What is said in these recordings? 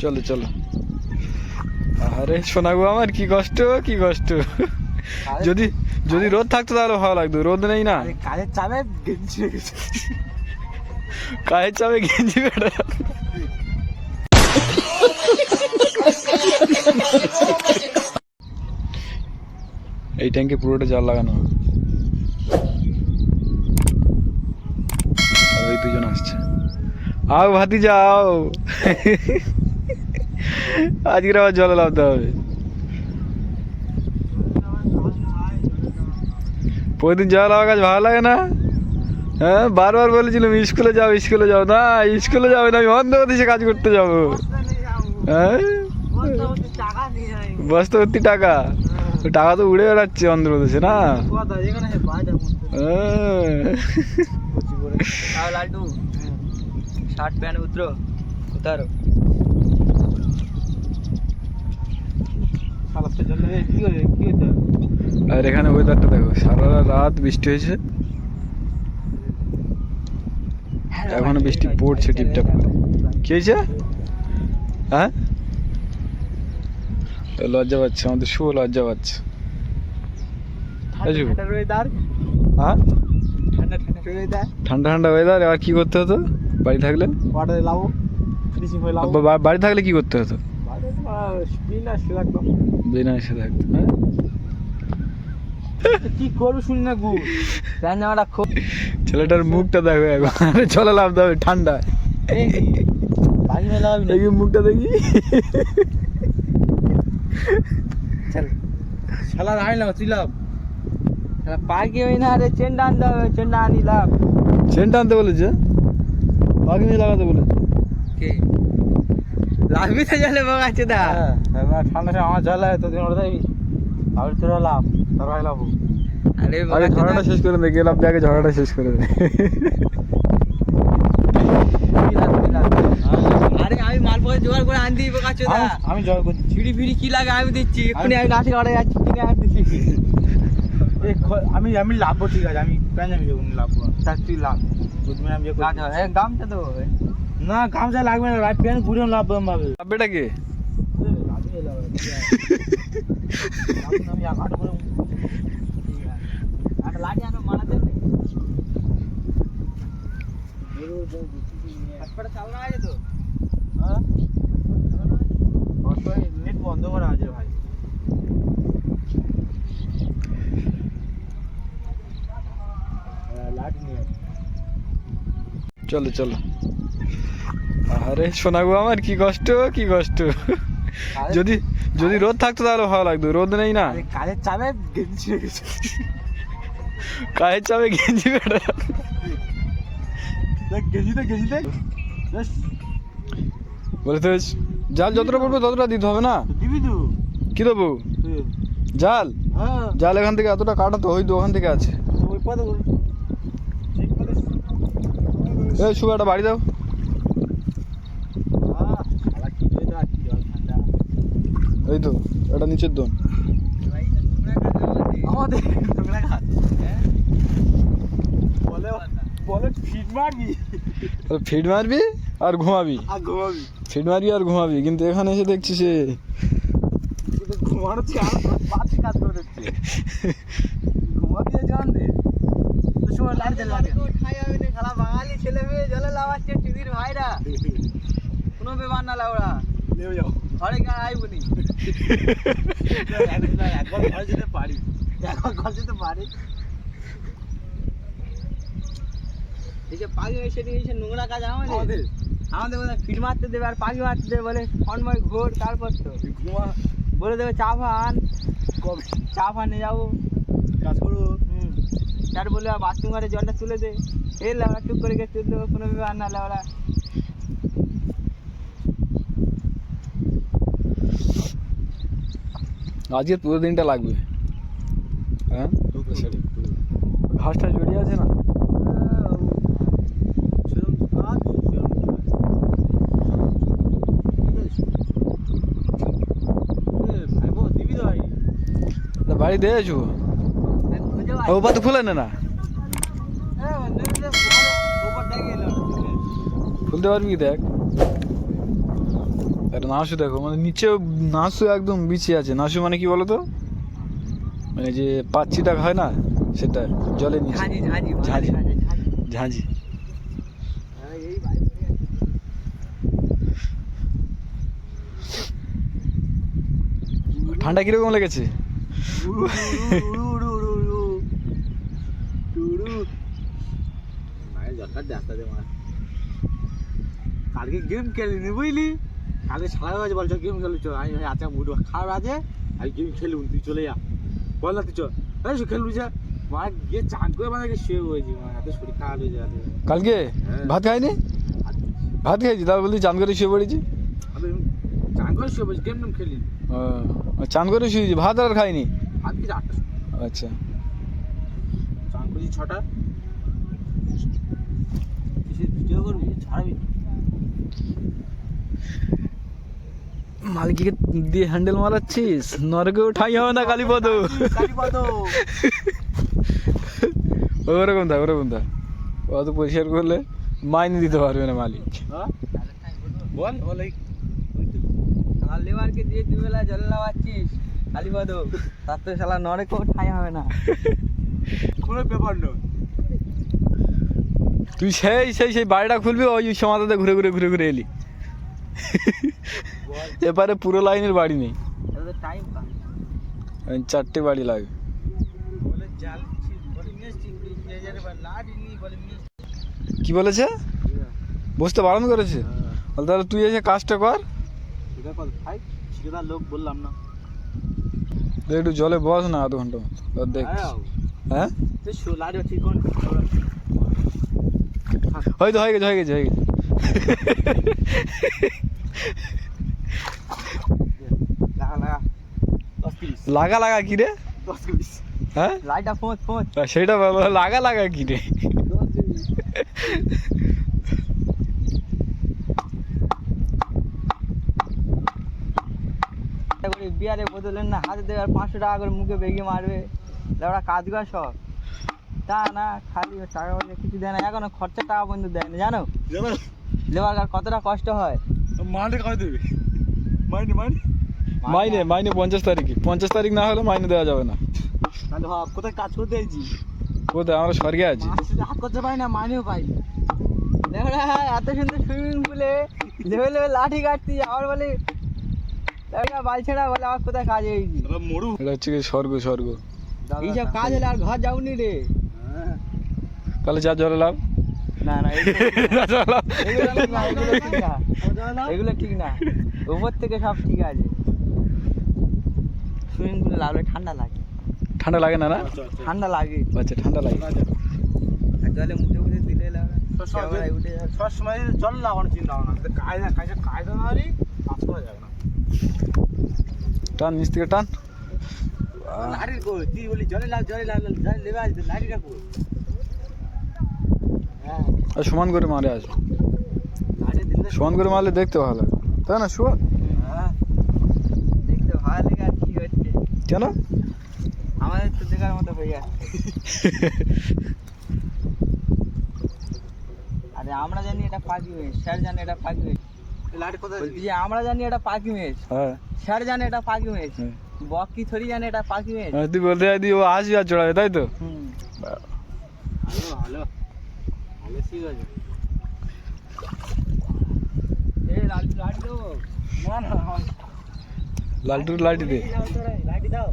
চলো চলো। আরে শোনা গো আমার কি কষ্ট কি কষ্ট। যদি যদি রোদ থাকতো তাহলে ভালো লাগতো, রোদ নেই না। কাজের চাপে গেঞ্জি হয়ে গেছে। কাজের চাপে গেঞ্জি বেটা। এই ট্যাঙ্কে পুরোটা জল লাগানো। আর ওই দুজন আসছে। আও ভাতি যাও। আজকে আবার জলে নামতে হবে। প্রতিদিন জল লাগার কাজ ভালো লাগে না? হ্যাঁ, বারবার বলেছিলাম স্কুলে যাও স্কুলে যাও, না স্কুলে যাবে না, আমি অন্ধ্রপ্রদেশে কাজ করতে যাবো। হ্যাঁ, বস্তা ভর্তি টাকা, টাকা তো উড়ে বেড়াচ্ছে অন্ধ্রপ্রদেশে না। Shirt pant উতরো উতারো। আর এখানে ওয়েদারটা দেখো, সারা রাত বৃষ্টি হয়েছে, এখনো বৃষ্টি পড়ছে টিপটাপ করে। কি হয়েছে? হ্যাঁ, লজ্জা পাচ্ছে, আমাদের শুভ লজ্জা পাচ্ছে। হ্যাঁ, ঠান্ডা ঠান্ডা ওয়েদার, আর কি করতে হতো বাড়ি থাকলে? বাড়ি থাকলে কি করতে হতো? বিনা এসে থাকতো। হ্যাঁ, কি করবো শুনি না গু জামাটা খুব। ছেলেটার মুখটা দেখো এখন, চলে লাভ হবে ঠান্ডা। দেখি মুখটা দেখি। শালা আনিলাম তুইলাম পাখি হই না রে, চেনটা আনতে হবে, চেনটা আনিলাম। চেনটা আনতে বলেছে, পাখি নিয়ে লাগাতে বলেছে। কে লাগবি তো জলে বগাচ্ছে দা। ঠান্ডা সময় আমার জল লাগে, তোদের ওটা যাবি তাহলে তোরা লাভ, তোরা লাভ। আরে ঝড়াটা শেষ করে দে, গেলাম আগে ঝড়াটা শেষ করে দে। আরে আমি মাল পরে জোগাড় করে আনতেই বকাচ্ছে দা। আমি জোগাড় করছি, ছিড়ি ফিড়ি কি লাগে আমি দিচ্ছি এক্ষুনি। আমি লাঠি কাটা যাচ্ছি, কিনে আনতেছি। আমি আমি লাভবো, ঠিক আছে, আমি পাঞ্জাবি যখন লাভবো, তার তুই লাভ। আমি গামছা তো না, গামছা লাগবে না, প্যান্ট ঘুরে লাভবো ভাবে। বেটা কে? আমি আঘাট করে লাঠি আনো মারাতে চাল না আছে তো। হ্যাঁ, নেট বন্ধ করা আছে ভাই। লাঠি নিয়ে চলো চলো। আরে শোনা গো আমার কি কষ্ট কি কষ্ট। যদি যদি রোদ থাকতো তাহলে ভালো লাগতো, রোদ নেই না। কাজের চাপে গেঞ্জি হয়ে গেছে। কাজের চাপে গেঞ্জি বেটা। গেঞ্জিতে বলে তো জাল যতটা পড়বে ততটা দিতে হবে না? দিবি তো কি দেবো? জাল? হ্যাঁ, জাল এখান থেকে এতটা কাটা তো, ওই তো ওখান থেকে আছে। ওই পথে এই শুভ একটা বাড়ি দাও। এই তো এটা নিচের দোন। আমাদের বলে ফিট মারবি, ফিট মারবি আর ঘুমাবি, ফিট মারবি আর ঘুমাবি, কিন্তু এখানে এসে দেখছি সে ঘুমানো কাজ করে দিচ্ছে। ঘুমাতে জান দে সময় লাগছে খেলা, বাঙালি ছেলে মেয়ে জলে লাগাচ্ছে চুদির ভাইরা, কোনো বেবার না লাউড়া নেমে যাও ঘরে গিয়ে আইবনি। একবার ঘরে যেতে পারি, একবার ঘরে যেতে পারি। এই যে পাখি এসে নিয়ে নোংরা কাজ আমাদের আমাদের ফিট মারতে দেবে আর পাখি মারতে দেবে, বলে খন্ডময় ঘোর, তারপর তো ঘুমা বলে দেবে চা ফান, কবে চা ফানে যাবো কাজ করবো। তার বলে বাথরুম ঘরে জলটা তুলে দে, এই লাউড়া টুক করে গিয়ে তুলে দেবো, কোনো ব্যাপার না লাউড়া। আজকে পুরো দিনটা লাগবে। হ্যাঁ, ঘাসটা জড়িয়ে আছে না। বাড়ি দিয়েছো ও পা তো খুলে না, খুলতে পারবি কি? দেখ আর নাসু দেখো মানে নিচেও নাসু একদম বিছিয়ে আছে। নাসু মানে কি বলো তো, মানে যে পাচ্ছিটা হয় না সেটা জলে নিচে। ঝাঁঝি ঝাঁঝি ঝাঁঝি। ঝাঁঝি ঝাঁঝি। এই ভাই পড়ে গেছে। ঠান্ডা কিরকম লেগেছে? উড়ু উড়ু উড়ু উড়ু উড়ু উড়ু উড়ু। মায়ের জলটা দেখতে দে মা। কালকে গেম খেলিনি বুঝলি, কালকে সারা বাজে বলছো গেম খেলছো, আমি ভাই আচ্ছা মুড খারাপ আছে আমি গেম খেলুন, তুই চলে যা বল না তুই চল খেলবি যা। মা গিয়ে চান করে মানে শুয়ে হয়েছি, মা এত শরীর খারাপ হয়ে যাবে। কালকে ভাত খাইনি? ভাত খাইছি তার বলছি চান করে শুয়ে পড়েছি। আমি চান করে শুয়ে পড়েছি, গেম টেম খেলি। চান করে শুয়েছি, ভাত আর খাইনি। ভাত খেয়েছি 8টার সময়, আচ্ছা চান করেছি 6টা। কিসের ভিডিও করবি ছাড়বি? মালিককে দিয়ে হ্যান্ডেল মারাচ্ছিস, নরকেও ঠাই হবে না কালীপদ। কালীপদ ওরকম থাক, ওরকম থাক। অত পরিষ্কার করলে মাইনে দিতে পারবে না মালিক। বল বল শালা লেবারকে দিয়ে দুবেলা জল লাগাচ্ছিস কালীপদ, তার তো শালা নরকেও ঠাই হবে না। কোনো ব্যাপার নয়। তুই সেই সেই সেই বাড়িটা খুলবি, ওই সমাধাতে ঘুরে ঘুরে ঘুরে ঘুরে এলি। এবারে পুরো লাইনের বাড়ি নেই, টাইম পা 4টে বাড়ি লাগে। বলে জাল বলে মিষ্টি যে যারে লাড়ি নি বলে মিষ্টি। কি বলেছে? বসতে বারণ করেছে? বল তাহলে তুই এসে কাজটা কর। এটা কত ভাই ঠিকাদার লোক বললাম না, একটু জলে বস না আধ ঘন্টা মতো দেখ। হ্যাঁ তুই লাড়ি ঠিক কোন হয়তো হয়ে গেছে, হয়ে গেছে, হয়ে গেছে। লাগা লাগা 10 লাগা লাগা কি রে? 10 হ্যাঁ লাইটটা ফোঁচ ফোঁচ সেটা বলো, লাগা লাগা কি রে? বিয়ারে বোতলের না হাতে দেবে আর 500 টাকা করে মুখে বেগে মারবে, ওরা কাজ কর সব। তা না খালি টাকা পয়সা কিছু দেয় না, এখনো খরচা টাকা পর্যন্ত দেয় না জানো। লেবার কার কতটা কষ্ট হয়। মাইনে কয় দেবে? মাইনে মাইনে মাইনে মাইনে 50 তারিখে, 50 তারিখ না হলে মাইনে দেওয়া যাবে না। তাহলে ভাব কোথায় কাজ করতে আইছি, কোথায়? আমরা স্বর্গে আছি। হাত করতে পারি না, মাইনেও পাই না। এত সুন্দর সুইমিং পুলে লেভেল লেভেল লাঠি কাটতি, আবার বলে বালছেড়া বলে আমার কোথায় কাজ হয়েছি। এটা হচ্ছে কি স্বর্গ, স্বর্গ। এইসব কাজ হলে আর ঘর যাবনি রে। তাহলে যা জলে লাভ। না না যা জলে লাভ। এগুলো ঠিক না, এগুলো ঠিক না। উপর থেকে সব ঠিক আছে, সুইমিং পুলে লাগলে ঠান্ডা লাগে। ঠান্ডা লাগে না? না ঠান্ডা লাগে, আচ্ছা ঠান্ডা লাগে। আর জলে মুঠে মুঠে দিলে উঠে যাবে। সব সময় জল লাগানো চিন্তা ভাবনা, কায়দা কাজে কায়দা না হলে কাজ করা যাবে না। টান নিচ থেকে টান। লাঠির কই তুই বলি জলে লাগ জলে লাগ জলে লেবে আসবে, লাঠিটা কই? হ্যাঁ আর সমান করে মারে আসবে, লাঠি দিলে সমান করে মারলে দেখতে ভালো লাগে, তাই না? শুয়া হ্যাঁ দেখতে ভালো লাগে। আর কি হচ্ছে কেন? আমাদের তো দেখার মতো হয়ে যাচ্ছে। আরে আমরা জানি এটা পাখি মেশ, স্যার জানে এটা পাখি মেশ। লাইট কোথায়? বলছি যে আমরা জানি এটা পাখি মেশ, হ্যাঁ স্যার জানে এটা পাখি মেশ, হ্যাঁ। বকি থরি জানে এটা পাখি মেশ। তুই বলতে যাই ও আসবি আর চড়াবে, তাই তো? হুম ভালো ভালো ভালো ঠিক আছে। এই লাঠি লাঠি দেবো না না লালটুর লাঠি দে। লাঠি দাও।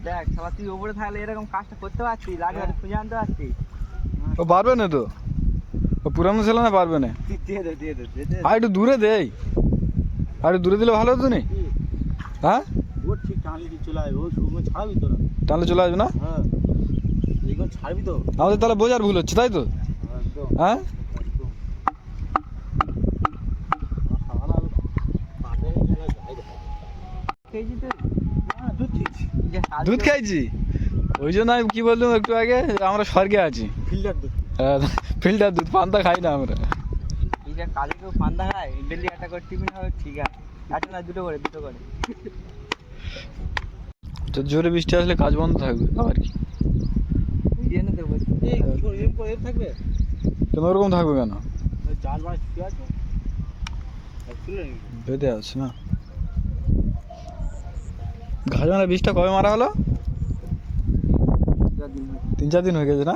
দেখ শালা তুই উপরে থাকলে এরকম কাজটা করতে পারছিস, লাঠি হাতে খুঁজে আনতে পারছিস। ও পারবে না তো, ও পুরানো ছেলে না, পারবে না। দিয়ে দে দিয়ে দে দিয়ে দে। আর একটু দূরে দেই, আর একটু দূরে দিলে ভালো হতো নি? হ্যাঁ ও ঠিক টানলে ঠিক চলে আসবে, ও শুকনো ছাড়বি তোরা। টানলে চলে আসবে না? হ্যাঁ এইগুলো ছাড়বি তো। আমাদের তাহলে বোঝার ভুল হচ্ছে, তাই তো? একদম হ্যাঁ একদম। সারা পাবে না গায়ে খেয়েছি তুই? না দুধ খেয়েছি, যে হাত দুধ দিয়ে- খাইছি, ওই জন্য আমি কি বললাম একটু আগে, আমরা স্বর্গে আছি। ফিল্টার দুধ। ফিল্টার দুধ, পান্তা খাই না আমরা। এই যে কাজে কেউ পান্তা খায়, ডেলি একটা করে টিফিন হবে, ঠিক আছে। একটা না দুটো করে, দুটো করে। তো জোরে বৃষ্টি আসলে কাজ বন্ধ থাকবে আবার কি? এই জন্য তো বলছি। এই এম করে এম থাকবে, কেন ওরকম থাকবে কেন? জাল মাছ শুয়ে আছে তুলে নিবি বেঁধে আছে না ঘাস মারা বীজটা কবে মারা হলো 3-4 দিন হয়ে গেছে না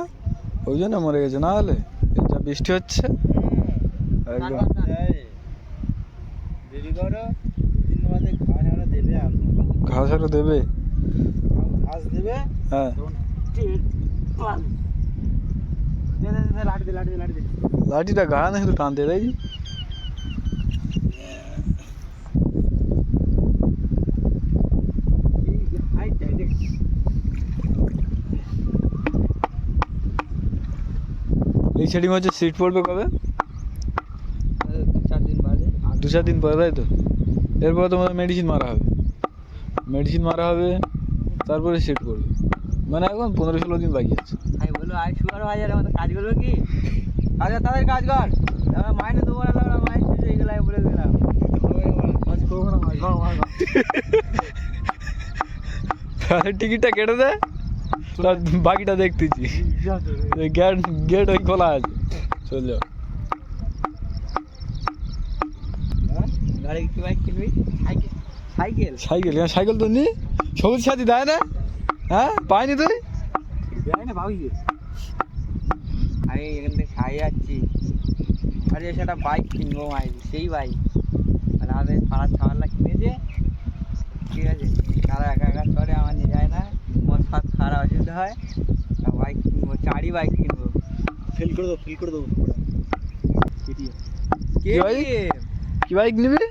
ওই জন্য মরে গেছে না হলে এই যা বৃষ্টি হচ্ছে একদম দেরি করো 2 দিন বাদে ঘাস আরো দেবে ঘাস আরো দেবে ঘাস দেবে হ্যাঁ তখন দে লাঠি দে লাঠিটা গাড়া না শুধু টানতে তাই এই সেটিং হচ্ছে সিট পড়বে কবে 4 দিন বাদে 2-4 দিন পরে তাই তো এরপর তোমাদের মেডিসিন মারা হবে তারপরে সিট পড়বে মানে এখন 15-16 দিন বাকি আছে আমি বলবো আই সুপারভাইজারের মতো কাজ করবো কি আচ্ছা তাদের কাজ কর মাইনে দেবো না দাঁড়া মাইনে এইগুলো আমি বলে দিলাম তাহলে টিকিটটা কেটে দে তার বাকিটা দেখতেছি গেট ওই খোলা আছে চল যাও গাড়ি কি বাইক কিনবি সাইকেল তো নি সবুজ সাথী দেয় না হ্যাঁ পাইনি তুই দেয় না ভাবি আমি এখান থেকে খাই যাচ্ছি আরে সেটা বাইক কিনবো সেই বাইক মানে আমাদের পাড়ার ছাওয়ালা কিনেছে ঠিক আছে তারা একা চলে আমার নিয়ে যায় না মোট 7 খারাপ অসুবিধা হয় বাইক কিনবো 4ই বাইক কিনবো ফিল করে দেবো কি বাইক নিবি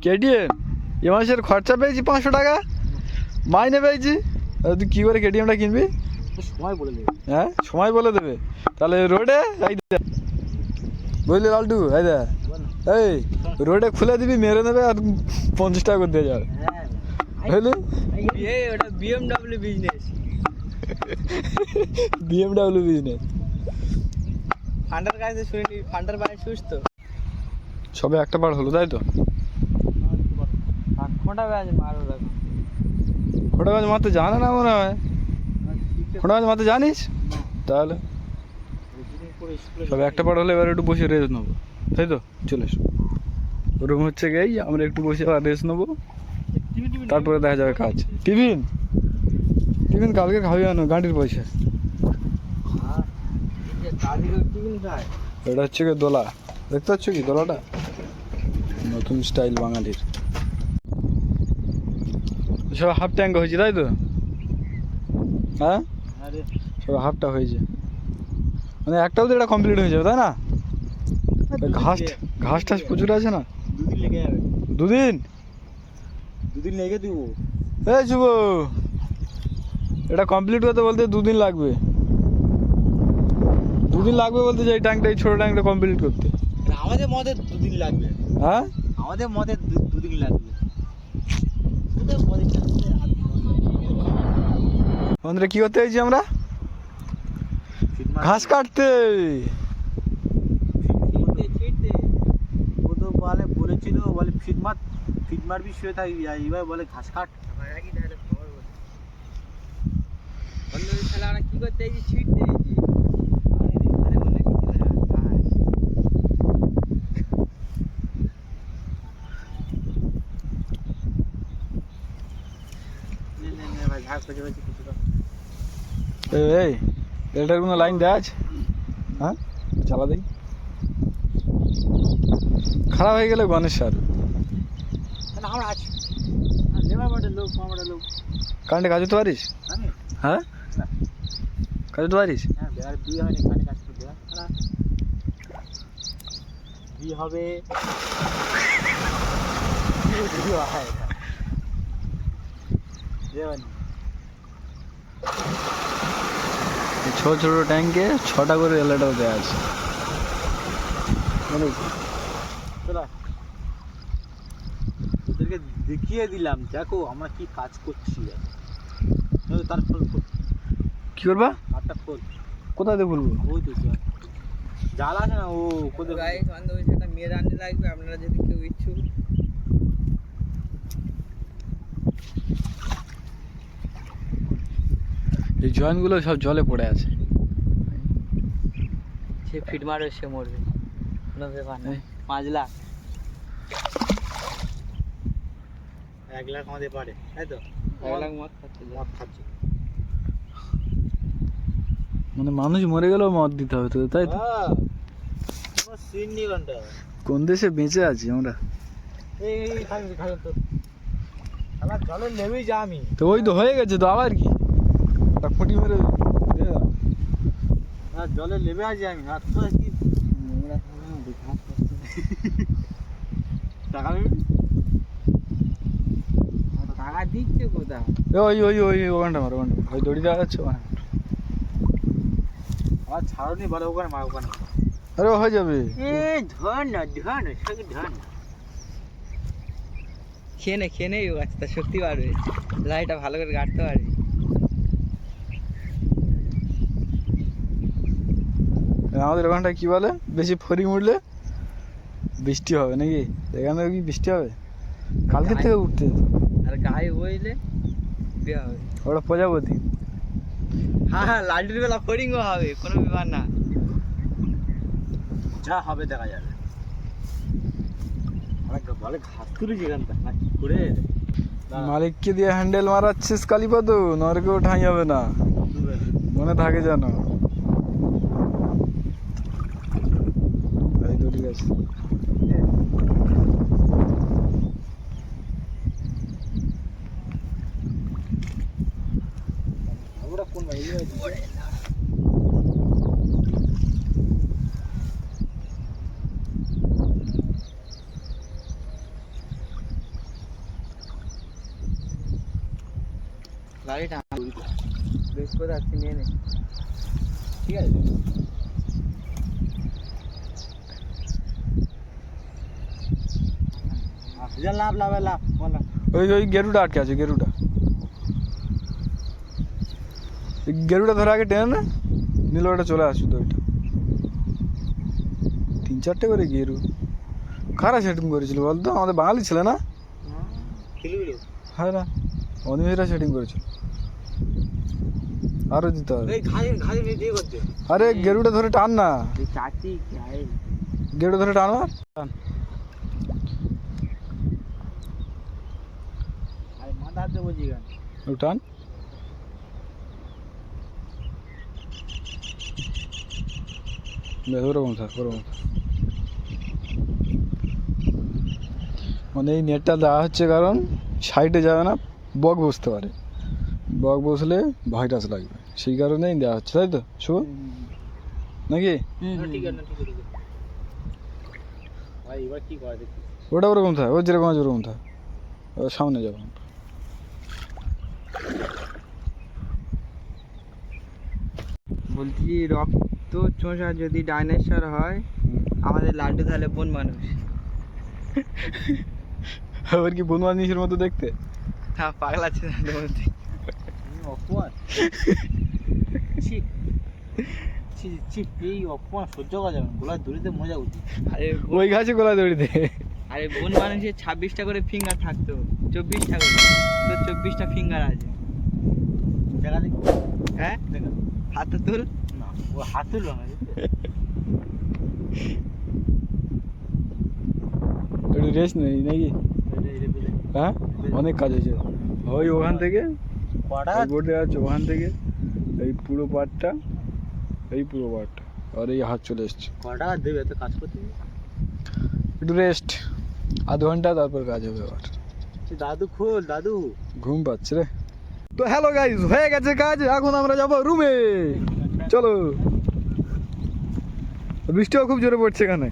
কেটিএম এ মাসের খরচা পেয়েছি 500 টাকা মাইনে পেয়েছি তুই কী করে কেটিএমটা কিনবি সময় বলে দেবে হ্যাঁ সময় বলে দেবে তাহলে রোডে বুঝলি লালটু এই রোডে খুলে দিবি মেরে নেবে আর 50 টাকা করে দিয়ে যাবে বুঝলি ওটা বিএমডাব্লিউ বিজনেস ফান্ডার কাছে শুনিনি ফান্ডার বাড়ি সুস্থ সবে একটা বার হলো তাই তো খোঁটা ব্যাজ মারো দেখো খোঁটা গাছ মারতে জানে না মনে হয় খোঁটা গাছ মারতে জানিস তাহলে সবে একটা বার হলে এবার একটু বসে রেস্ট নেবো তাই তো চলে এসো রুম হচ্ছে গেই আমরা একটু বসে আবার রেস্ট নেবো তারপরে দেখা যাবে কাজ টিফিন কালকে খাবি না গাড়ির পয়সা এটা হচ্ছে কি দোলা দেখতে পাচ্ছ কি দোলাটা নতুন স্টাইল বাঙালির সব হাফ ট্যাঙ্ক হয়েছে তাই তো হ্যাঁ সব হাফটা হয়েছে মানে একটাও তো এটা কমপ্লিট হয়ে যাবে তাই না ঘাস টাস প্রচুর আছে না 2 দিন লেগে যাবে 2 দিন লেগে দিব এই শুভ এটা কমপ্লিট করতে বলতে 2 দিন লাগবে 2 দিন লাগবে বলতে যে এই ট্যাঙ্কটা এই ছোটো ট্যাঙ্কটা কমপ্লিট করতে আমাদের মতে 2 দিন লাগবে হ্যাঁ আমাদের মতে 2 দিন লাগবে আমাদের কি করতে হয়েছি আমরা ঘাস কাটতে ও তো বলেছিল ফিট মারবি শুয়ে থাকবি আর এবার বলে ঘাস কাট আমরা কি করতে হয়েছি ছিট দিয়েছি এই এটার কোনো লাইন দেওয়া আছে হ্যাঁ চালা দেই খারাপ হয়ে গেলে গণেশ স্যার আমরা আছি লোক কারেন্টে কাজ করতে পারিস হ্যাঁ কাজ করতে পারিস বিয়ে হয়নি কানে কাজ করতে বিয়ে হবে ছোট ছোট ট্যাঙ্কে 6টা করে এলাটাও দেওয়া আছে ওদেরকে দেখিয়ে দিলাম দেখো আমরা কি কাজ করছি তার ফল কি করবা হাতটা খোল কোথায় দিয়ে খুলবো ওই তো জাল আছে না ও কোথায় একটা মেয়ে রান্না লাগবে আপনারা যদি কেউ ইচ্ছুক এই জয়েন্টগুলো সব জলে পড়ে আছে সে ফিট মারবে সে মরবে কোনো ব্যাপার না 5 লাখ 1 লাখ আমাদের পারে তাই তো 1 লাখ মদ খাচ্ছে মদ খাচ্ছি মানে মানুষ মরে গেলেও মদ দিতে হবে তো, তাই তো? কোনো সিন নেই ঘন্টা কোন দেশে বেঁচে আছি আমরা? এই খালি খালি তো আমার জলে নেমেই যা আমি তো ওই তো হয়ে গেছে তো, আবার কি একটা খুঁটি মেরে দিয়ে দাও। আর জলে নেমে আছি আমি আর তো কি নোংরা খাওয়া বিঘাত করছে টাকা নেবে টাকা দিচ্ছে কোথা ওই ওই ওই ওখানটা মার, ওখানটা মার। ওই দড়িটা আছে ওখানে। আমার ছাড়নি বলে ওখানে মা ওখানে আরে হয়ে যাবে। ধর না সঙ্গে ধর না খেয়ে নে ও আচ্ছা শক্তি বাড়বে লাইটা ভালো করে গাড়তে পারবি আমাদের ওখানটা কি বলে, বেশি ফরিং উঠলে বৃষ্টি হবে নাকি? এখানে কি বৃষ্টি হবে? কালকে থেকে উঠতে আর গায়ে বইলে বিয়ে হবে ওটা প্রজাপতি। হ্যাঁ লাড্ডুর বেলা ফরিংও হবে কোনো ব্যাপার না যা হবে দেখা যাবে বলে ঘাস তুলেছি এখানটা না কি করে মালিককে দিয়ে হ্যান্ডেল মারাচ্ছিস কালীপদ, নরকেও ঠাঁই হবে না, মনে থাকে যেন। এই দড়ি আছে। ওরা কোন ভাই গাড়িটা বেশ করে আসছি নিয়ে নে ঠিক আছে লাভ লাভ লাভ বলা ওই ওই গেরুটা আটকে আছে, গেরুটা গেরুটা ধরে আগে টেনে না নিলে ওটা চলে আসবে। তো ওইটা 3-4টে করে গেরু কারা সেটিং করেছিল বলতো? আমাদের বাঙালি ছিল না? খেলবি হ্যাঁ না, অনিমেষরা সেটিং করেছিল। আরো দিতে হবে। এই ঘাই ঘাই নিয়ে দিয়ে করতে আরে গেরুটা ধরে টান না, চাচি গায়ে গেরুটা ধরে টান আর টান। আর মাথা হাতে বলছি গান ও টান। বেশ ওরকম থাক, ওরকম থাক। মানে এই নেটটা দেওয়া হচ্ছে কারণ সাইডে যাবে না, বক বসতে পারে, বক বসলে ভাইরাস লাগবে, সেই কারণেই দেওয়া হচ্ছে, তাই তো শুভ নাকি? ঠিক আছে ঠিক আছে ভাই এবার কি করে দেখি ওটা ওরকম থাক, ও যেরকম আছে ওরকম থাক, ও সামনে যাবো। বলছি রক্ত চোষা যদি ডাইনোসর হয় আমাদের লাড্ডু তাহলে কোন মানুষ? আবার কি বনু জিনিসের মতো দেখতে? হ্যাঁ পাগল আছে তাহলে বলতে অপমান ছি ছি ছি এই অপমান সহ্য করা যাবে না গোলায় দড়িতে মজা উঠি আরে ওই গাছে গোলা দড়িতে। আরে কোন মানুষের 26টা করে ফিঙ্গার থাকতো 24টা করে, তো 24টা ফিঙ্গার আছে দেখা দেখি হ্যাঁ দেখা হাতে তুল না ও হাত তুললো না একটু রেস্ট নেই নাকি? হ্যাঁ অনেক কাজ হয়েছে। ওই ওখান থেকে কটা বোর্ডে আছে, ওখান থেকে এই পুরো পার্টটা, এই পুরো পার্টটা, আর এই হাত চলে এসছে। কটা দেবে তো কাজ করতে একটু রেস্ট, আধ ঘন্টা, তারপর কাজ হবে আবার। দাদু খোল দাদু ঘুম পাচ্ছে রে। তো হ্যালো গাইস, হয়ে গেছে কাজ, এখন আমরা যাব রুমে, চলো। বৃষ্টিও খুব জোরে পড়ছে এখানে।